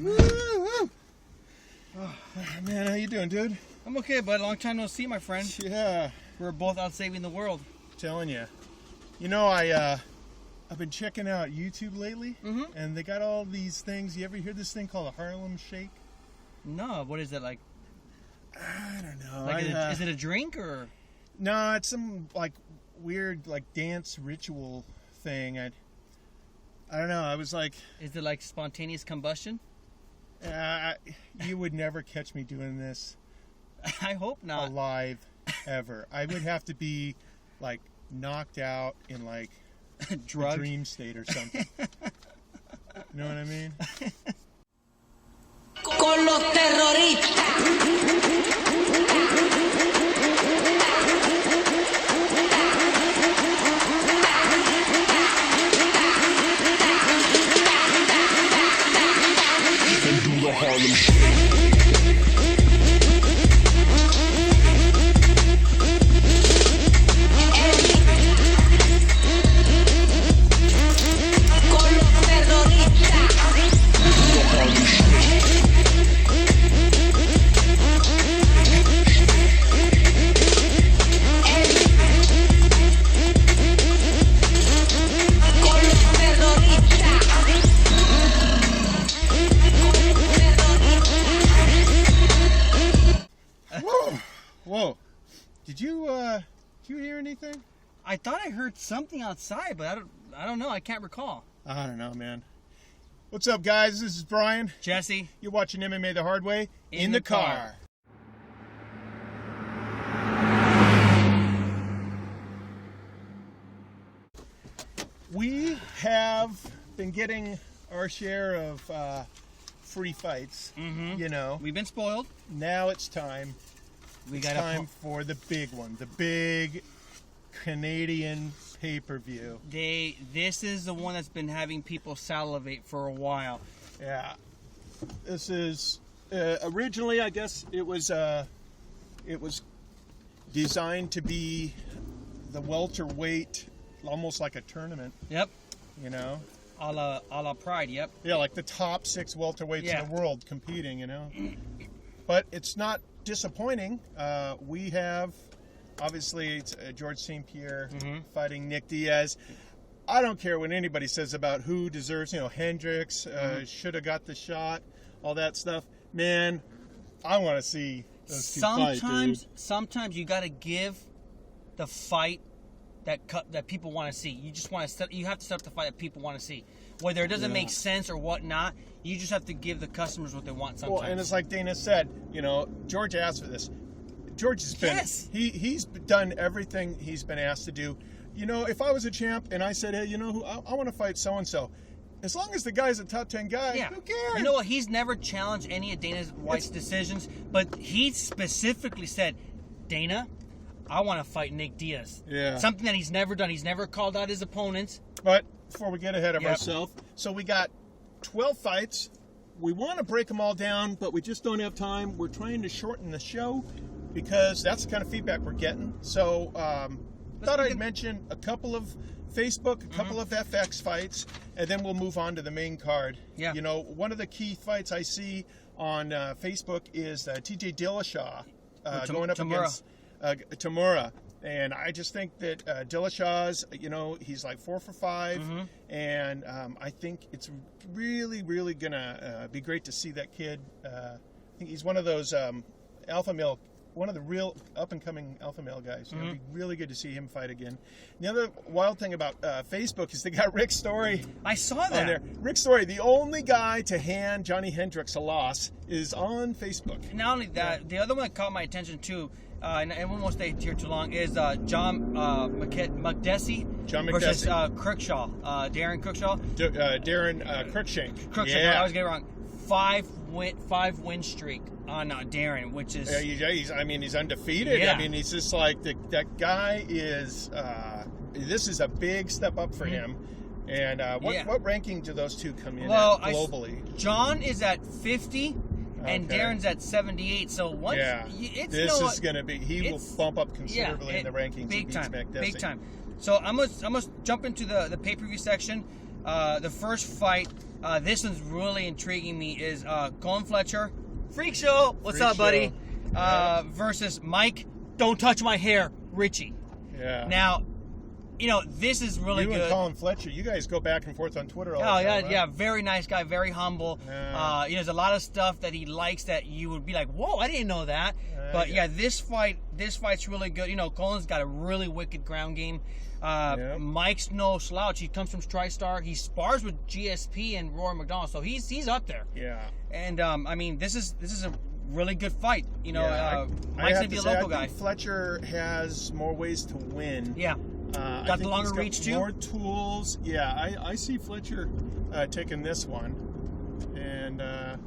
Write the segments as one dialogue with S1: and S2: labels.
S1: Woo! Oh, man, how you doing, dude?
S2: I'm okay, bud. Long time no see, my friend.
S1: Yeah.
S2: We're both out saving the world.
S1: Telling you. You know, I've been checking out YouTube lately, and they got all these things. You ever hear this thing called a Harlem Shake?
S2: No, what is it like?
S1: I don't know.
S2: Like, is it a drink or?
S1: No, it's some like weird like dance ritual thing. I don't know. I was like,
S2: Is it like spontaneous combustion?
S1: you would never catch me doing this
S2: I hope not.
S1: alive ever. I would have to be like knocked out in like a
S2: Drugged?
S1: dream state or something. You know what I mean?
S3: Con los terroristas. Con los terroristas. Con los terroristas.
S1: Whoa! Did you hear anything?
S2: I thought I heard something outside, but I don't know. I can't recall.
S1: I don't know, man. What's up, guys? This is Brian.
S2: Jesse,
S1: You're watching MMA the hard way
S2: In the car.
S1: We have been getting our share of free fights. You know,
S2: we've been spoiled.
S1: now it's time.
S2: We
S1: It's
S2: got
S1: time for the big one, the big Canadian pay-per-view.
S2: This is the one that's been having people salivate for a while.
S1: Yeah, this is originally, I guess it was designed to be the welterweight, almost like a tournament.
S2: Yep.
S1: You know,
S2: A la Pride. Yep.
S1: yeah, like the top 6 welterweights
S2: Yeah.
S1: in the world competing. You know, but it's not disappointing. We have obviously it's, George St. Pierre fighting Nick Diaz. I don't care what anybody says about who deserves, Hendricks should have got the shot, all that stuff. Man, I want to see those two fight, dude.
S2: Sometimes you got to give the fight that people want to see. You just want to you have to set up the fight that people want to see. Whether it doesn't make sense or whatnot, you just have to give the customers what they want sometimes.
S1: Well, and it's like Dana said, George asked for this. George has been,
S2: Yes.
S1: he's done everything he's been asked to do. If I was a champ and I said, hey, you know who, I want to fight so-and-so, as long as the guy's a top 10 guy,
S2: yeah.
S1: who cares?
S2: You know what? He's never challenged any of Dana White's decisions, but he specifically said, Dana, I want to fight Nick Diaz.
S1: Yeah.
S2: Something that he's never done. He's never called out his opponents.
S1: But before we get ahead of
S2: Yep.
S1: ourselves, so we got 12 fights. We want to break them all down, but we just don't have time. We're trying to shorten the show because that's the kind of feedback we're getting. So thought I'd mention a couple of Facebook, a couple of FX fights, and then we'll move on to the main card.
S2: Yeah.
S1: One of the key fights I see on Facebook is TJ Dillashaw going up
S2: Tamura.
S1: against Tamura. And I just think that Dillashaw's, he's like 4 for 5, and I think it's really, really gonna be great to see that kid. I think he's one of those alpha male, one of the real up-and-coming alpha male guys. It'd be really good to see him fight again. And the other wild thing about Facebook is they got Rick Story
S2: I saw
S1: on
S2: that.
S1: there. Rick Story, the only guy to hand Johnny Hendricks a loss, is on Facebook.
S2: Not only that, the other one that caught my attention too, and we won't stay here too long, is John McDessie versus Cruikshaw, Darren Cruikshaw.
S1: Darren Cruikshank.
S2: Cruikshank,
S1: Yeah.
S2: I always get it wrong. 5 win streak on Darren, which is
S1: He's undefeated.
S2: Yeah.
S1: I mean, he's just like that guy is. This is a big step up for him. And what ranking do those two come in at globally?
S2: John is at 50, and
S1: Okay.
S2: Darren's at 78. So once
S1: This is going to be. He will bump up considerably in the rankings.
S2: Big
S1: He beats
S2: time,
S1: McDessie.
S2: big time. So I'm gonna jump into the pay-per-view section. The first fight, this one's really intriguing me, is Colin Fletcher, Freak Show. What's
S1: Freak
S2: up, buddy?
S1: Show. Yeah.
S2: Versus Mike, Don't Touch My Hair, Richie.
S1: Yeah.
S2: Now, this is really
S1: you
S2: good.
S1: and Colin Fletcher, you guys go back and forth on Twitter all the
S2: Oh
S1: time,
S2: yeah,
S1: right?
S2: yeah, very nice guy, very humble.
S1: Yeah.
S2: There's a lot of stuff that he likes that you would be like, "Whoa, I didn't know that." But
S1: yeah.
S2: this fight's really good. Colin's got a really wicked ground game.
S1: Yeah.
S2: Mike's no slouch. He comes from TriStar. He spars with GSP and Rory McDonald, so he's up there.
S1: Yeah.
S2: And this is a really good fight.
S1: I
S2: Mike's
S1: have
S2: gonna be
S1: to
S2: a
S1: say,
S2: local
S1: I
S2: guy.
S1: think Fletcher has more ways to win.
S2: Yeah.
S1: I
S2: Got
S1: think
S2: the longer
S1: he's got
S2: reach, too?
S1: More tools. Yeah, I see Fletcher taking this one, and
S2: I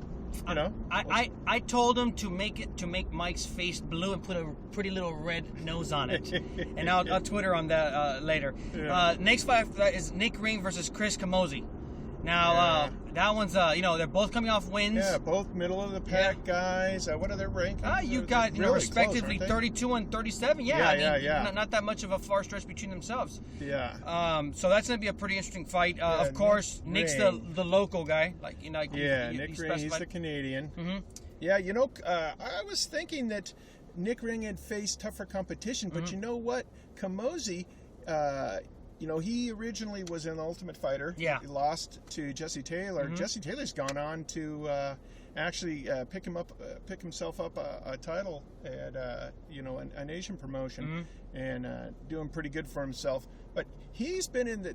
S2: told him to make Mike's face blue and put a pretty little red nose on it, and I'll Twitter on that later.
S1: Yeah.
S2: Next fight is Nick Ring versus Chris Camozzi. Now that one's they're both coming off wins.
S1: yeah, both middle of the pack guys. What are their rankings?
S2: You
S1: They're
S2: got
S1: really
S2: respectively
S1: close, aren't
S2: 32 and 37. Yeah, Not that much of a far stretch between themselves.
S1: they? Yeah.
S2: So that's gonna be a pretty interesting fight. Of
S1: Nick
S2: course, Nick's
S1: Ring.
S2: the local guy.
S1: Yeah, Nick Ring, he's
S2: specified.
S1: the Canadian.
S2: Mhm.
S1: Yeah, I was thinking that Nick Ring had faced tougher competition, but you know what? Camozzi, he originally was in Ultimate Fighter.
S2: Yeah.
S1: He lost to Jesse Taylor. Jesse Taylor's gone on to actually pick himself up a title at an Asian promotion and doing pretty good for himself. But he's been in the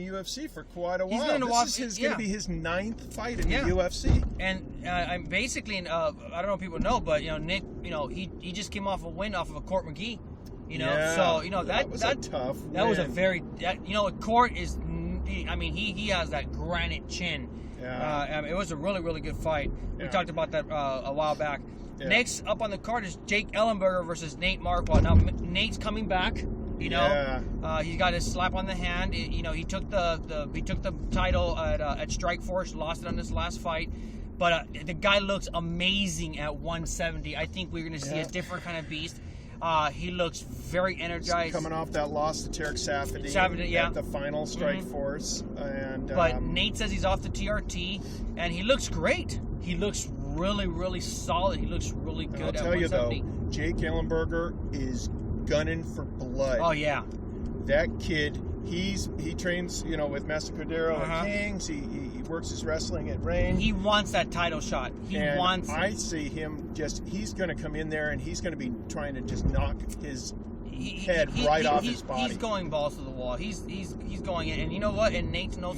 S1: UFC for quite a while.
S2: been in a while,
S1: This is
S2: yeah.
S1: going to be his 9th fight in
S2: Yeah.
S1: the UFC.
S2: And I'm basically, I don't know if people know, but Nick, he just came off a win off of a Court McGee.
S1: Yeah,
S2: So
S1: that was a tough
S2: That was a
S1: win.
S2: very Court is. He has that granite chin.
S1: Yeah.
S2: It was a really, really good fight. We
S1: Yeah.
S2: talked about that a while back.
S1: Yeah.
S2: Next up on the card is Jake Ellenberger versus Nate Marquardt. Now Nate's coming back.
S1: Yeah.
S2: He's got his slap on the hand. He took the title at Strikeforce, lost it on this last fight. But the guy looks amazing at 170. I think we're going to see a different kind of beast. He looks very energized.
S1: Coming off that loss to Tarek Safadine
S2: yeah.
S1: at the final Strikeforce. And,
S2: But Nate says he's off the TRT, and he looks great. He looks really, really solid. He looks really good
S1: I'll
S2: at
S1: tell you,
S2: 170.
S1: though, Jake Ellenberger is gunning for blood.
S2: Oh, yeah.
S1: That kid, he trains, with Master Cordero
S2: Uh-huh.
S1: at Kings. He works his wrestling at Reign.
S2: He wants that title shot. He
S1: and
S2: wants
S1: I see him he's going to come in there and he's going to be trying to just knock his head right off his body.
S2: He's going balls to the wall. He's going in, and you know what? And Nate's no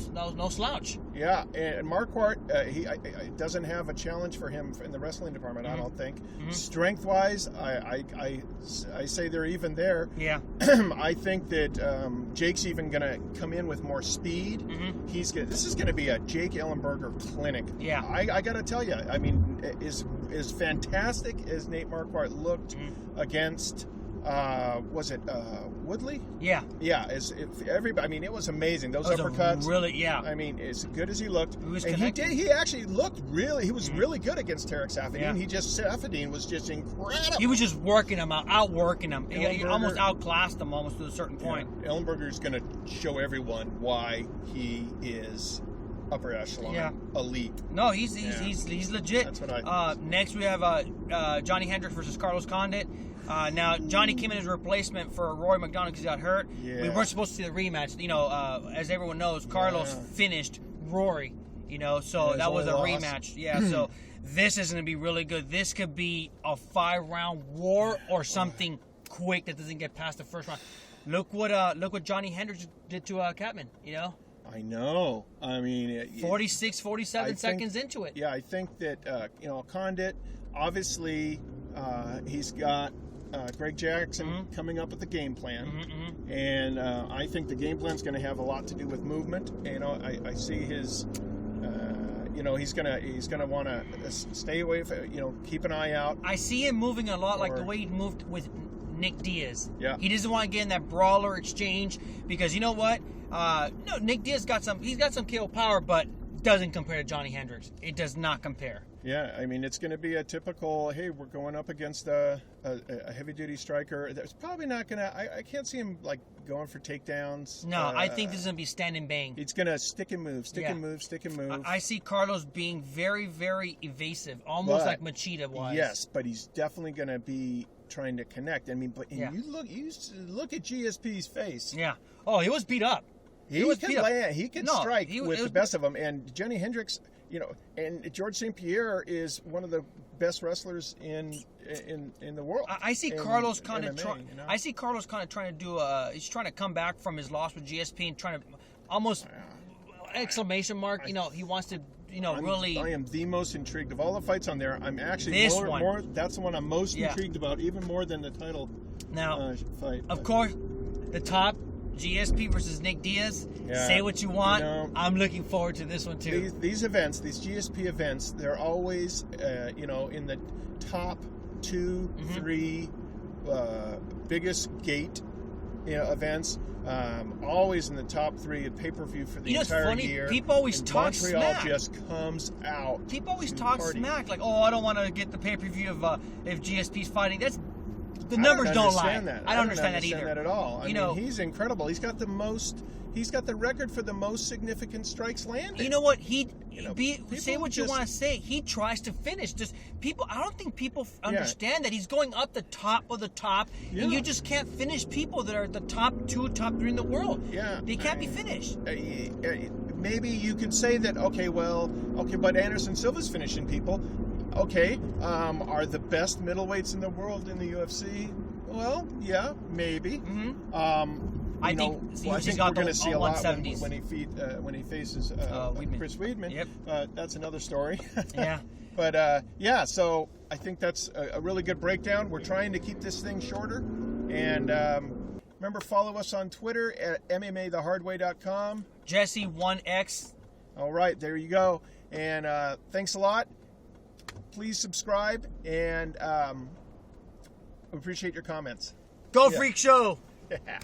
S2: slouch.
S1: Yeah, and Marquardt, he doesn't have a challenge for him in the wrestling department, I don't think. Strength-wise, I say they're even there.
S2: Yeah.
S1: I think that Jake's even going to come in with more speed. This is going to be a Jake Ellenberger clinic.
S2: Yeah.
S1: I got to tell you, I mean, as fantastic as Nate Marquardt looked against. Was it Woodley?
S2: Yeah.
S1: Yeah, everybody. I mean, it was amazing. Those
S2: That was a
S1: uppercuts.
S2: really, yeah.
S1: I mean, as good as he looked,
S2: He was
S1: and
S2: connected.
S1: he actually looked really. He was really good against Tarek Safadine.
S2: Yeah.
S1: Safadine was just incredible.
S2: He was just working him outworking him. He
S1: Ellenberger-
S2: almost outclassed him almost to a certain point.
S1: Ellenberger's going to show everyone why he is upper echelon,
S2: Yeah.
S1: elite.
S2: No, he's legit.
S1: That's what I think.
S2: Next we have Johnny Hendricks versus Carlos Condit. Now Johnny came in as a replacement for Rory McDonald because he got hurt.
S1: Yeah.
S2: We weren't supposed to see the rematch. As everyone knows, Carlos finished Rory. So
S1: Yeah,
S2: that was a
S1: his only loss.
S2: rematch. Yeah. So this is going to be really good. This could be a 5-round war or something quick that doesn't get past the first round. Look what Johnny Hendricks did to Catman.
S1: I know. I mean,
S2: 46, 47
S1: I think-
S2: seconds into it.
S1: Yeah, I think that Condit, obviously, he's got Greg Jackson coming up with the game plan, and I think the game plan is going to have a lot to do with movement. I see his. He's gonna want to stay away from, keep an eye out.
S2: I see him moving a lot like the
S1: Or-
S2: way he moved with Nick Diaz.
S1: Yeah.
S2: He doesn't want to get in that brawler exchange because you know what? No, Nick Diaz got some KO power, but doesn't compare to Johnny Hendricks. It does not compare.
S1: Yeah, I mean, it's going to be a typical, hey, we're going up against a heavy-duty striker. That's probably not going to, I can't see him, like, going for takedowns.
S2: No, I think this is going to be stand and bang.
S1: He's going to stick and move,
S2: Yeah.
S1: stick and move.
S2: I see Carlos being very, very evasive, almost
S1: But-
S2: like Machida was.
S1: Yes, but he's definitely going to be trying to connect. I mean, but
S2: Yeah.
S1: you look at GSP's face.
S2: Yeah. Oh, he was beat up.
S1: He
S2: was
S1: can
S2: beat up.
S1: land. He can
S2: No,
S1: strike
S2: it
S1: with the
S2: was-
S1: best of them. And Johnny Hendricks, you know, and George St. Pierre is one of the best wrestlers in the world.
S2: I see
S1: in
S2: Carlos kind of.
S1: MMA, you know?
S2: I see Carlos kind of trying to do a. He's trying to come back from his loss with GSP and trying to almost exclamation mark. You know, he wants to. You know, really.
S1: I am the most intrigued of all the fights on there. I'm actually
S2: This
S1: more,
S2: one.
S1: more. That's the one I'm most
S2: Yeah.
S1: intrigued about, even more than the title
S2: Now,
S1: fight.
S2: of
S1: But-
S2: course, the top GSP versus Nick Diaz.
S1: Yeah.
S2: Say what you want.
S1: You know,
S2: I'm looking forward to this one too.
S1: These events, these GSP events, they're always, you know, in the top 2,
S2: Mm-hmm.
S1: 3 biggest gate, you know, events. Always in the top 3 at pay-per-view for the
S2: You know what's
S1: entire
S2: funny?
S1: year.
S2: People always
S1: And
S2: talk
S1: Montreal
S2: smack.
S1: just comes out.
S2: People always
S1: to
S2: talk
S1: party.
S2: smack, like, "Oh, I don't want to get the pay-per-view of if GSP's fighting." That's the
S1: I
S2: numbers don't lie.
S1: understand that.
S2: I don't understand that
S1: understand
S2: either.
S1: that at all. I
S2: You
S1: mean,
S2: know-
S1: he's incredible. He's got the most. He's got the record for the most significant strikes landed.
S2: You know what?
S1: know,
S2: Say
S1: people
S2: what you
S1: just-
S2: want to say. He tries to finish. Just people. I don't think people understand that he's going up the top of the top, and
S1: Yeah.
S2: you just can't finish people that are the top 2, top 3 in the world.
S1: Yeah,
S2: they can't
S1: I
S2: be
S1: mean,
S2: finished.
S1: Maybe you could say that. Okay, but Anderson Silva's finishing people. Okay, are the best middleweights in the world in the UFC? Well, yeah, maybe.
S2: Mm-hmm. I
S1: you
S2: think
S1: know,
S2: the
S1: I
S2: UFC's
S1: think
S2: got
S1: we're going
S2: the
S1: to see a lot
S2: 170s.
S1: when he faces
S2: Weidman.
S1: Chris Weidman.
S2: Yep.
S1: That's another story.
S2: Yeah.
S1: But yeah, so I think that's a really good breakdown. We're trying to keep this thing shorter, and remember, follow us on Twitter at MMAthehardway.com.
S2: Jesse1X.
S1: All right, there you go. And thanks a lot. Please subscribe, and we appreciate your comments.
S2: Go
S1: Yeah.
S2: Freak Show.
S1: Yeah.